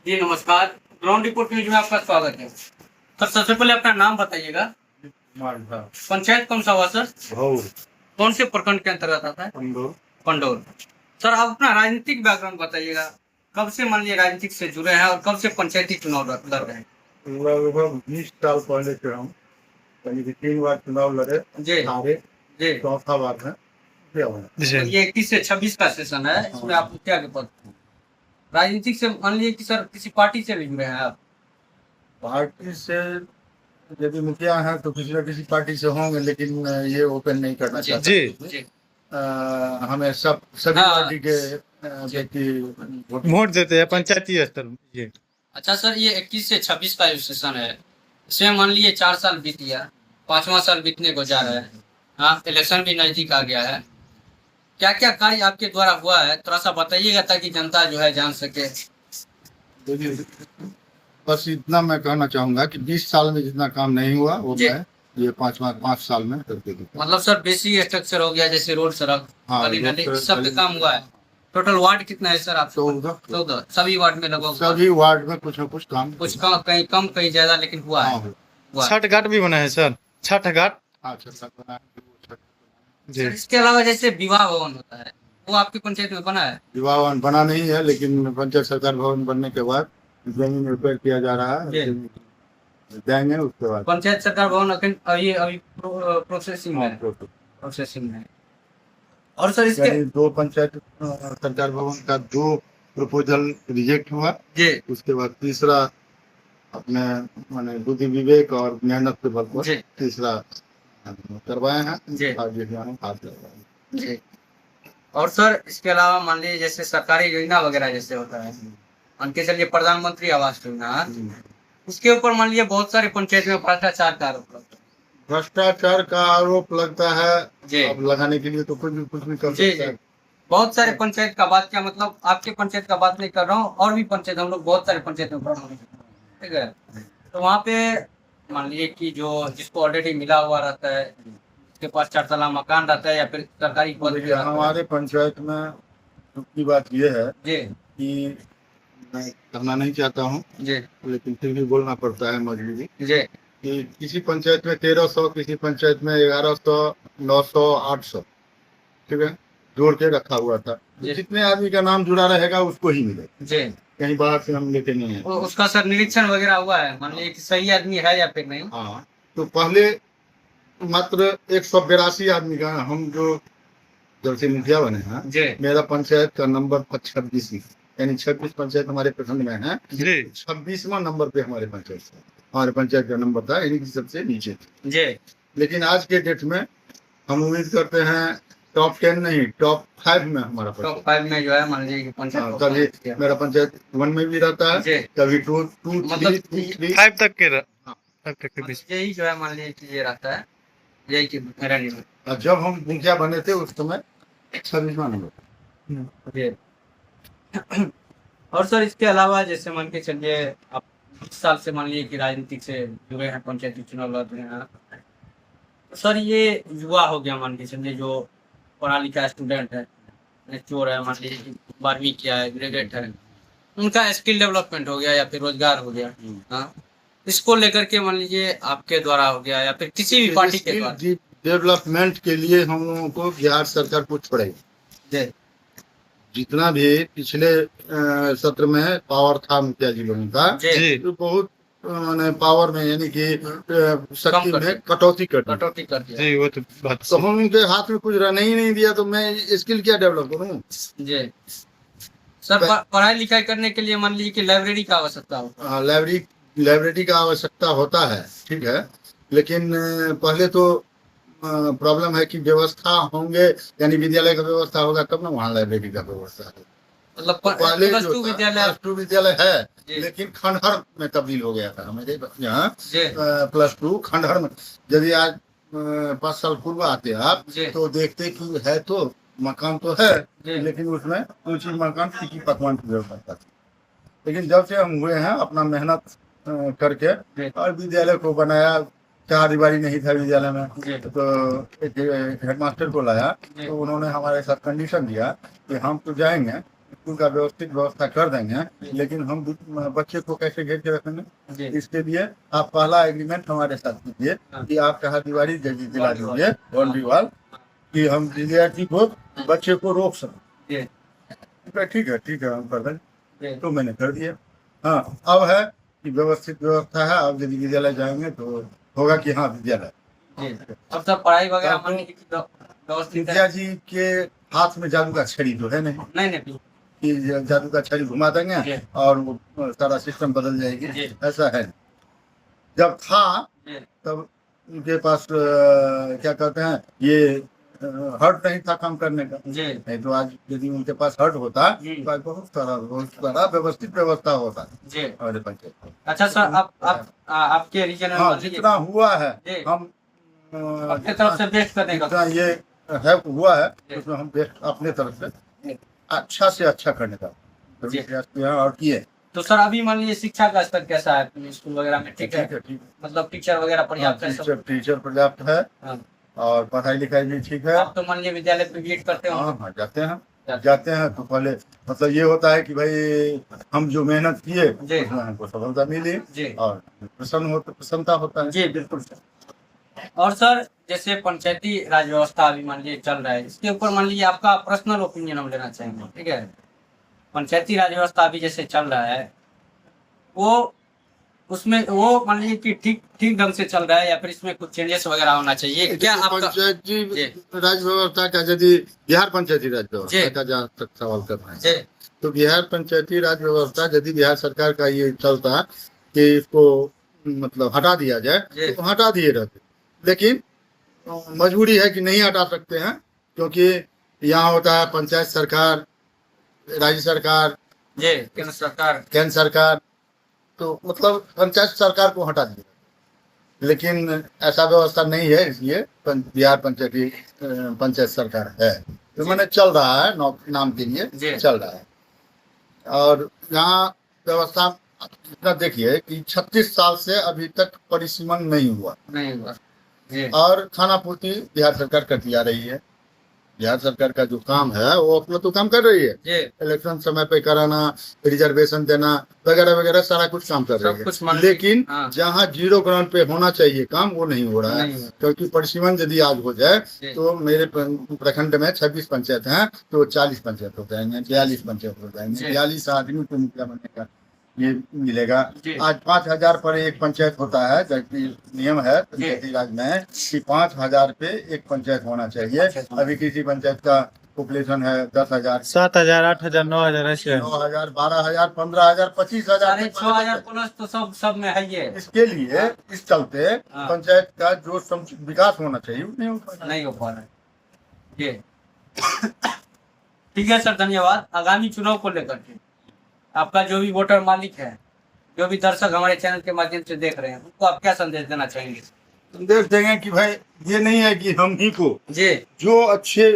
जी नमस्कार। Ground report news में आपका स्वागत है। सर सबसे पहले अपना नाम बताइएगा। मालदा पंचायत कौन सा हुआ सर? भौर कौन से प्रखंड के अंतर्गत आता है? पंडोर। पंडौर। सर आप अपना राजनीतिक बैकग्राउंड बताइएगा। कब से मान लीजिए राजनीतिक से जुड़े हैं और कब से पंचायती चुनाव लड़ रहे हैं? लगभग 20 साल पहले से हम यानी कि 3 बार चुनाव लड़े, जी हारे, जी। चौथा बार में क्या हुआ। तो ये 21 से 26 का सेशन है, इसमें आप क्या के पद हैं? राजनीतिक से मान लीजिए कि सर किसी पार्टी से भी जुड़े हैं आप? पार्टी से यदि मुखिया हैं तो किसी न किसी पार्टी से होंगे, लेकिन ये ओपन नहीं करना जी चाहते। जी। हमें सभी हाँ पार्टी के व्यक्ति वोट देते हैं पंचायती स्तर में। जी अच्छा सर, ये 21 से 26 का जो सेशन है, इसमें मान लीजिए 4 साल बीत गया, 5वां साल बीतने को जा रहा है। हाँ, इलेक्शन भी नजदीक आ गया है। क्या क्या कार्य आपके द्वारा हुआ है, थोड़ा सा बताइएगा ताकि जनता जो है जान सके। देखिए, बस इतना मैं कहना चाहूंगा कि 20 साल में जितना काम नहीं हुआ वो जी। मैं ये 5 साल में करके दूंगा। मतलब सर बेसिक स्ट्रक्चर हो गया, जैसे रोड, सड़क, हाँ, गली नाली, रोड, सब पे गली- काम हुआ है। टोटल वार्ड कितना है सर आप? 14 सभी वार्ड में लगभग सभी वार्ड में कुछ न कुछ काम कुछ कम, कहीं कम कहीं ज्यादा, लेकिन हुआ है। हाँ, हुआ है। छठ घाट भी बना है सर, छठ घाट। हाँ, छत बना है। जी इसके अलावा जैसे विवाह भवन होता है, वो आपकी पंचायत में बना है? विवाह भवन बना नहीं है, लेकिन पंचायत सरकार भवन बनने के बाद जमीन रिपेयर किया जा रहा है, देंगे उसके बाद। पंचायत सरकार भवन अभी प्रोसेसिंग में है। प्रोसेसिंग में है। और सर इसके यानी 2 पंचायत सरकार भवन का 2 प्रपोजल रिजेक्ट हुआ। जी उसके बाद तीसरा अपने माने बुद्धि विवेक और मेहनत के बल जी। पर तीसरा करवाए हैं जी और ये हम हाथ लगवाए। जी। और सर इसके अलावा मान लीजिए जैसे सरकारी योजना वगैरह जैसे होता है, मान के चलिए प्रधानमंत्री आवास योजना, उसके ऊपर मान लीजिए बहुत सारे पंचायत में भ्रष्टाचार का आरोप लगता है। भ्रष्टाचार का आरोप लगता है। जी। अब लगाने के लिए तो कुछ भी कर जी सकता जी। है। बहुत सारे पंचायत का बात, क्या मतलब आपके पंचायत का बात नहीं कर रहा हूँ, और भी पंचायत, हम लोग बहुत सारे पंचायत में पढ़ा हूँ, ठीक है। तो वहाँ पे मान लीजिए कि जो जिसको ऑलरेडी मिला हुआ रहता है, उसके पास 4 तला मकान रहता है या फिर सरकारी पद देखिए, हमारे पंचायत में दुख की बात यह है जी कि मैं कहना नहीं चाहता हूँ, जी लेकिन फिर भी बोलना पड़ता है मजबूरी, जी कि किसी पंचायत में 1300, किसी पंचायत में 1100, 900, 800, ठीक है, जोड़ के रखा हुआ था। जी। तो जितने आदमी का नाम जुड़ा रहेगा उसको ही मिले, जी। कहीं बाहर से हम लेके नहीं है। उसका सर निरीक्षण वगैरह हुआ है, मान लीजिए कि सही आदमी है या फिर नहीं? हाँ, तो पहले मात्र 182 आदमी का, हम जो जब से मुखिया बने हैं, जी मेरा पंचायत का नंबर 26, यानी 26 पंचायत हमारे प्रखंड में है। जी 26वां नंबर पे हमारे पंचायत का नंबर था, यानी कि सबसे नीचे। जी। लेकिन आज के डेट में हम उम्मीद करते हैं टॉप 10 नहीं, टॉप 5 में हमारा टॉप पंचायत। 5 में जो है मान लीजिए कि पंचायत कभी मेरा पंचायत 1 में भी रहता जी। है, कभी 2, 3, मतलब 3। 5 तक के हाँ। 5 तक के बीच। यही जो है मान लीजिए कि ये रहता है, यही कि मेरा नियम और जब हम मुखिया बने थे उस समय 26वां नंबर। जी। और सर इसके अलावा जैसे मान के चलिए आप 20 साल से मान लीजिए कि राजनीतिक से जुड़े हैं, पंचायती चुनाव लड़ रहे हैं, तो सर ये युवा हो गया, मान के चलिए जो पढ़ा लिखा स्टूडेंट है, चोर है, मान लीजिए कि 12वीं किया है, ग्रेजुएट है, उनका स्किल डेवलपमेंट हो गया या फिर रोजगार हो गया, हाँ, इसको लेकर के मान लीजिए आपके द्वारा हो गया या फिर किसी भी पार्टी के द्वारा। डेवलपमेंट के लिए हम लोगों को बिहार सरकार कुछ पड़ेगी। जी जितना भी पिछले सत्र में पावर था मुखिया जी लोगों का, जी तो बहुत मैंने पावर में यानी कि शक्ति कम में कटौती कर दी। कटौती कर दिया। जी वो तो बात तो हम उनके हाथ में कुछ रहने ही नहीं दिया, तो मैं स्किल क्या डेवलप करूँ। जी सर, पढ़ाई लिखाई करने के लिए मान लीजिए कि लाइब्रेरी का आवश्यकता हो। लाइब्रेरी का आवश्यकता होता है, ठीक है, लेकिन पहले तो प्रॉब्लम है कि व्यवस्था होंगे, यानी विद्यालय का व्यवस्था होगा तब ना वहाँ लाइब्रेरी का व्यवस्था है। मतलब तो पहले प्लस जो 2 था, विद्यालय +2 विद्यालय है, जी। लेकिन खंडहर में तब्दील हो गया था हमारे यहाँ। जी +2 खंडहर में, यदि आज 5 साल पूर्व आते आप जी। तो देखते कि है तो मकान तो है, जी। लेकिन उसमें कुछ ही मकान टिकी पकवान की व्यवस्था थी। लेकिन जब से हम हुए हैं अपना मेहनत करके जी। और विद्यालय को बनाया, 4 दीवारी नहीं था विद्यालय में, जी। तो एक हेडमास्टर को लाया, जी। तो उन्होंने हमारे साथ कंडीशन दिया कि हम तो जाएंगे, स्कूल का व्यवस्थित व्यवस्था कर देंगे, लेकिन हम बच्चे को कैसे घेर के रखेंगे? जी इसके लिए आप पहला एग्रीमेंट हमारे साथ कीजिए हाँ। कि आप कहा दीवारी दिला दीजिए, बाउंड्री वॉल, कि हम विद्यार्थी को, बच्चे को रोक सकें। जी ठीक है हम कर देंगे। जी तो मैंने कर दिया। हाँ, अब है कि व्यवस्थित व्यवस्था है। अब यदि विद्यालय जाएंगे तो होगा कि हाँ विद्यालय। जी। अब सर पढ़ाई वगैरह तो मान लीजिए कि व्यवस्थित विद्या है? जी के हाथ में जादू का छड़ी तो है नहीं नहीं नहीं कि जादू का छड़ी घुमा जी। देंगे और वो सारा सिस्टम बदल जाएगी, जी। ऐसा है नहीं। जब था जी तब उनके पास क्या कहते हैं, ये हर्ट नहीं था काम करने का। जी नहीं तो आज यदि उनके पास हर्ट होता जी। तो आज बहुत सारा व्यवस्थित व्यवस्था होता जी। हमारे पंचायत में। अच्छा सर, आप आपके रीजन में हाँ, मान लीजिए जितना हुआ है जी। हम अपने तरफ से बेस्ट करने का जितना ये है हुआ है जी। उसमें हम बेस्ट अपने तरफ से जी। अच्छा से अच्छा करने का जी। प्रयास किया और किए। तो सर अभी मान लीजिए शिक्षा का स्तर कैसा है स्कूल वगैरह में? ठीक है, ठीक मतलब टीचर वगैरह पर्याप्त है सब? टीचर पर्याप्त है हाँ। और पढ़ाई लिखाई भी ठीक है। आप तो मान लीजिए विद्यालय पे विजिट करते हो? हाँ जाते हैं तो पहले मतलब ये होता है कि भाई हम जो मेहनत किए जी। उसमें हमको सफलता मिली जी और प्रसन्नता होता है। जी बिल्कुल सर। और सर जैसे पंचायती राज व्यवस्था अभी मान लीजिए चल रहा है, इसके ऊपर मान लीजिए आपका पर्सनल ओपिनियन हम लेना चाहेंगे। ठीक है, पंचायती राज व्यवस्था अभी जैसे चल रहा है वो उसमें वो मान लीजिए कि ठीक ढंग से चल रहा है या फिर इसमें कुछ चेंजेस वगैरह होना चाहिए क्या आपका? पंचायती जी। राज व्यवस्था का यदि बिहार पंचायती राज जी। व्यवस्था का जहाँ तक सवाल कर रहे जी हैं तो बिहार पंचायती राज व्यवस्था यदि बिहार सरकार का ये चलता कि इसको मतलब हटा दिया जी। जाए तो हटा दिए रहते, लेकिन मजबूरी है कि नहीं हटा सकते हैं क्योंकि यहाँ होता है पंचायत सरकार, राज्य सरकार, जी केंद्र सरकार, तो मतलब पंचायत सरकार को हटा दिया। लेकिन ऐसा व्यवस्था नहीं है, इसलिए बिहार पंचायत सरकार है तो जी। मैंने चल रहा है नाम के लिए जी। चल रहा है। और यहाँ व्यवस्था इतना देखिए कि 36 साल से अभी तक परिसीमन नहीं हुआ नहीं हुआ। जी और खाना पूर्ति बिहार सरकार करती आ रही है। बिहार सरकार का जो काम है वो अपना तो काम कर रही है, जी इलेक्शन समय पे कराना, रिजर्वेशन देना वगैरह वगैरह सारा कुछ काम कर सब कुछ रही मान है। ली- लेकिन हाँ। जहाँ जीरो ग्राउंड पे होना चाहिए काम वो नहीं हो रहा नहीं है हो। क्योंकि परिसीमन यदि आज हो जाए जी। तो मेरे प्रखंड में 26 पंचायत हैं तो 40 पंचायत हो जाएंगे, 42 पंचायत हो जाएंगे, जी। 42 आदमी को मुखिया बनने का ये मिलेगा। जी। आज 5,000 पर एक पंचायत होता है, जबकि नियम है पंचायती राज में कि 5,000 पे एक पंचायत होना चाहिए। अभी किसी पंचायत का पॉपुलेशन है 10,000, 7,000, 8,000, 9,000 ऐसे है। 9,000, 12,000, 15,000, 25,000, 6,000 प्लस तो सब में है ये। इसके लिए इस चलते हाँ। पंचायत का जो विकास होना चाहिए वो नहीं हो पा रहा है। नहीं हो पा रहा है ये। ठीक है सर, धन्यवाद। आगामी चुनाव को लेकर के आपका जो भी वोटर मालिक है, जो भी दर्शक हमारे चैनल के माध्यम से देख रहे हैं, उनको आप क्या संदेश देना चाहेंगे? संदेश देंगे कि भाई ये नहीं है कि हम ही को जी जो अच्छे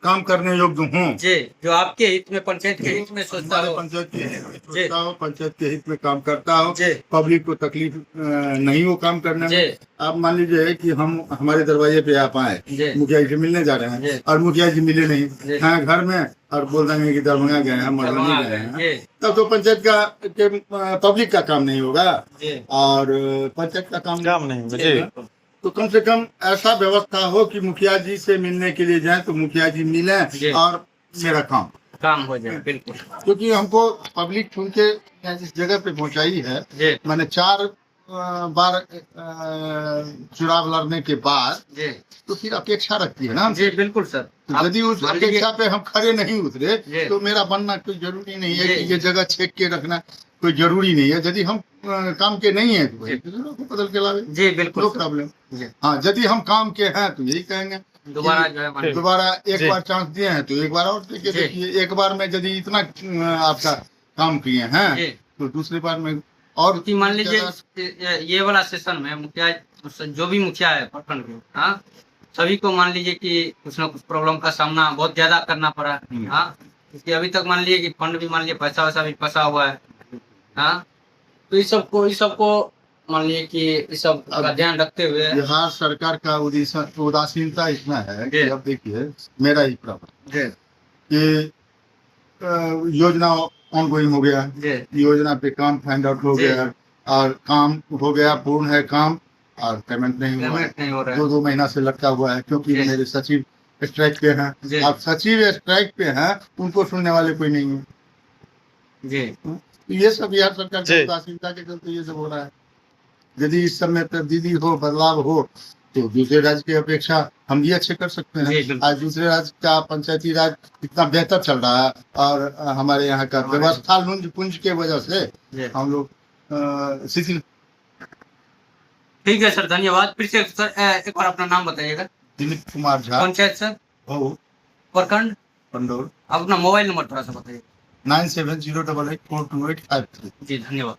काम करने योग्य हों, जी, जो आपके हित में, पंचायत के हित में सोचता हमारे हो। पंचायत के हित में सोचता हो, पंचायत के हित में काम करता हो, जी पब्लिक को तकलीफ नहीं हो काम करने जी में। आप मान लीजिए कि हम हमारे दरवाजे पे आप आए, जी मुखिया जी से मिलने जा रहे जी। हैं और मुखिया जी मिले नहीं जी। हैं घर में और बोल देंगे कि दरभंगा गए हैं, मधुबनी गए हैं, जी तब तो पंचायत का पब्लिक का काम नहीं होगा जी और पंचायत का काम काम नहीं होगा, जी। बिल्कुल। तो कम से कम ऐसा व्यवस्था हो कि मुखिया जी से मिलने के लिए जाए तो मुखिया जी जी। मिले और मेरा काम हो जाए बिल्कुल। क्योंकि हमको पब्लिक चुन के जिस जगह पे पहुंचाई है, जी मैंने 4 बार चुनाव लड़ने के बाद जी तो फिर अपेक्षा रखती है ना। जी बिल्कुल सर। तो यदि उस मान लीजिए- अपेक्षा पे हम खड़े नहीं जी। उतरे तो मेरा बनना कोई जरूरी नहीं है जी। कि ये जगह छेक के रखना कोई जरूरी नहीं है। यदि हम काम के नहीं है तो भाई जी। दूसरों को बदल के लावे, जी बिल्कुल नो सर। प्रॉब्लम। जी हाँ, यदि हम काम के हैं तो यही कहेंगे दोबारा जो है मान लीजिए- दोबारा एक जी। बार चांस दिए हैं तो एक बार और देके जी। देखिए। एक बार में यदि इतना आपका काम किए जी। हैं तो दूसरी बार में और क्योंकि मान लीजिए ये वाला सेशन में मुखिया, जो भी मुखिया है प्रखंड के, हाँ, सभी को मान लीजिए कि कुछ ना कुछ प्रॉब्लम का सामना बहुत ज्यादा करना पड़ा। हाँ, क्योंकि अभी तक मान लीजिए कि फंड भी मान लीजिए पैसा वैसा भी फंसा हुआ है। हाँ, तो इस सबको मान लीजिए कि इस सब का ध्यान रखते हुए बिहार सरकार का उदासीनता इतना है कि जी। अब देखिए मेरा ही प्रॉब्लम जी कि योजना ऑनगोइंग हो गया, जी योजना पे काम फाइंड आउट हो जी। गया और काम हो गया, पूर्ण है काम और पेमेंट नहीं हुआ है। पेमेंट नहीं हो रहा है 2 महीना से लटका हुआ है क्योंकि जी। मेरे सचिव स्ट्राइक पे हैं। जी अब सचिव स्ट्राइक पे हैं, उनको सुनने वाले कोई नहीं है। जी तो ये सब बिहार सरकार की जी। उदासीनता के चलते ये सब हो रहा है। यदि इस समय तब्दीली हो, बदलाव हो, तो दूसरे राज्य की अपेक्षा हम भी अच्छे कर सकते जी, हैं। बिल्कुल। आज दूसरे राज्य का पंचायती राज इतना बेहतर चल रहा है और हमारे यहाँ का हमारे- व्यवस्था लुंज पुंज के वजह से जी हम लोग शिथिल। ठीक है सर, धन्यवाद। फिर से सर एक बार अपना नाम बताइएगा। दिलीप कुमार झा, पंचायत सर, हो प्रखंड, पंडोल, अपना मोबाइल नंबर थोड़ा सा बताइए। 9708842853। जी धन्यवाद।